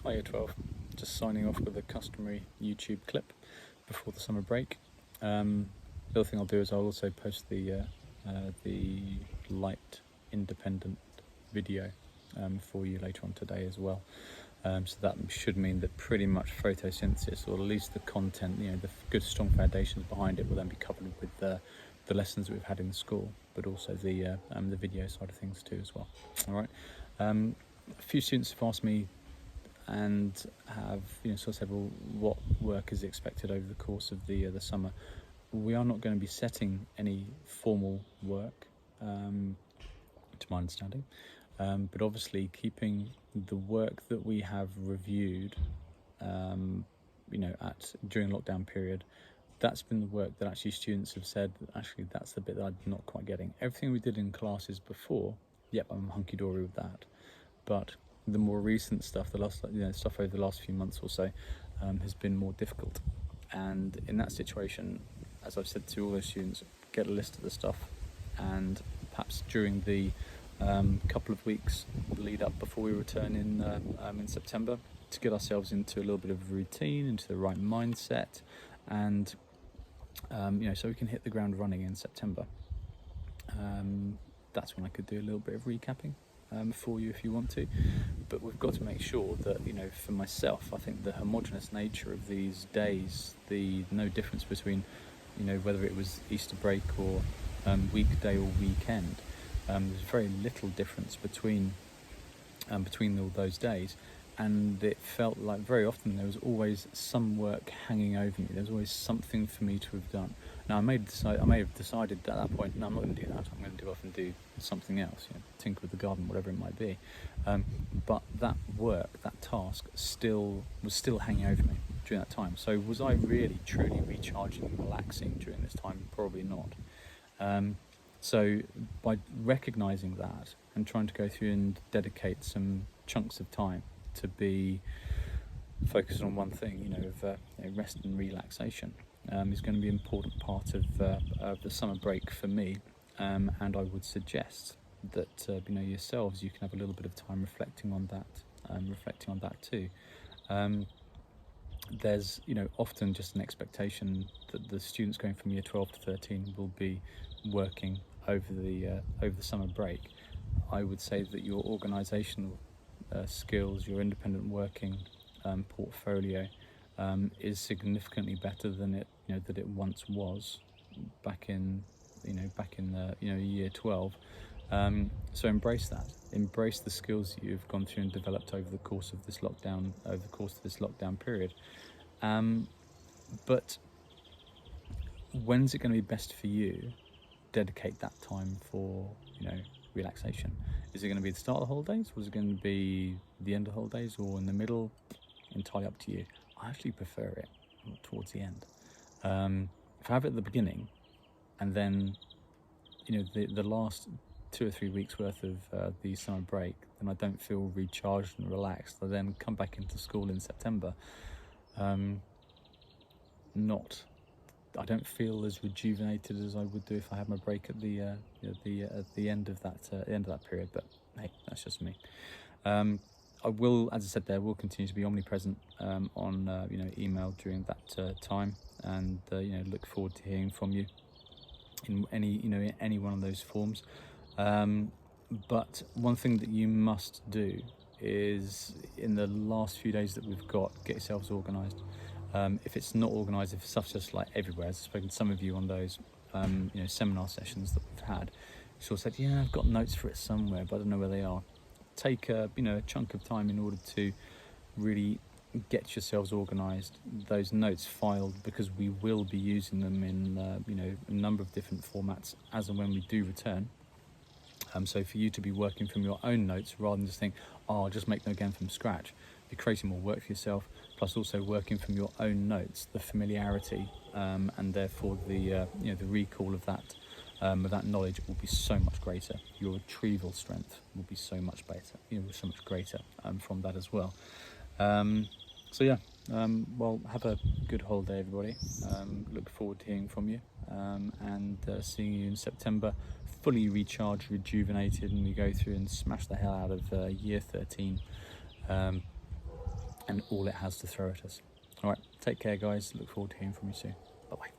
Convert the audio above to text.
Hi Year 12, just signing off with a customary YouTube clip before the summer break. The other thing I'll do is I'll also post the light independent video for you later on today as well. So that should mean that pretty much photosynthesis, or at least the content, the good strong foundations behind it, will then be covered with the lessons that we've had in the school, but also the video side of things too as well. All right. A few students have asked me and have sort of said, well, what work is expected over the course of the summer? We are not going to be setting any formal work, to my understanding, but obviously keeping the work that we have reviewed, during lockdown period. That's been the work that actually students have said, actually that's the bit that I'm not quite getting. Everything we did in classes before, yep, I'm hunky-dory with that. But the more recent stuff, stuff over the last few months or so, has been more difficult. And in that situation, as I've said to all those students, get a list of the stuff, and perhaps during the couple of weeks lead up before we return in September, to get ourselves into a little bit of a routine, into the right mindset, and so we can hit the ground running in September. That's when I could do a little bit of recapping for you if you want to, but we've got to make sure that, for myself, I think the homogenous nature of these days, the no difference between, whether it was Easter break or weekday or weekend, there's very little difference between all those days. And it felt like very often there was always some work hanging over me. There was always something for me to have done. Now I may have decided at that point, no, I'm not going to do that. I'm going to go off and do something else, tinker with the garden, whatever it might be. But that work, that task, was still hanging over me during that time. So was I really truly recharging and relaxing during this time? Probably not. So by recognising that and trying to go through and dedicate some chunks of time to be focused on one thing, of rest and relaxation, is going to be an important part of the summer break for me. And I would suggest that yourselves, you can have a little bit of time reflecting on that too. There's often just an expectation that the students going from year 12 to 13 will be working over the summer break. I would say that your organisational skills, your independent working portfolio is significantly better than it once was back in year 12. So embrace that. Embrace the skills that you've gone through and developed over the course of this lockdown period. But when's it going to be best for you? Dedicate that time for relaxation. Is it going to be the start of the holidays, or is it going to be the end of the holidays, or in the middle? Entirely up to you. I actually prefer it towards the end. If I have it at the beginning, and then the last 2 or 3 weeks worth of the summer break, then I don't feel recharged and relaxed. I then come back into school in September. I don't feel as rejuvenated as I would do if I had my break at the end of that period. But hey, that's just me. I will, as I said, will continue to be omnipresent on email during that time, and look forward to hearing from you in any one of those forms. But one thing that you must do is, in the last few days that we've got, get yourselves organised. If it's not organised, if stuff's just like everywhere, as I've spoken to some of you on those seminar sessions that we've had, you sort of said, yeah, I've got notes for it somewhere, but I don't know where they are. Take a chunk of time in order to really get yourselves organised, those notes filed, because we will be using them in a number of different formats as and when we do return. So for you to be working from your own notes rather than just think, I'll just make them again from scratch, be creating more work for yourself, plus also working from your own notes, the familiarity and therefore the recall of that knowledge will be so much greater. Your retrieval strength will be so much better, so much greater from that as well. Well, have a good holiday, everybody. Look forward to hearing from you and seeing you in September, fully recharged, rejuvenated, and we go through and smash the hell out of year 13 and all it has to throw at us. All right, take care, guys. Look forward to hearing from you soon. Bye-bye.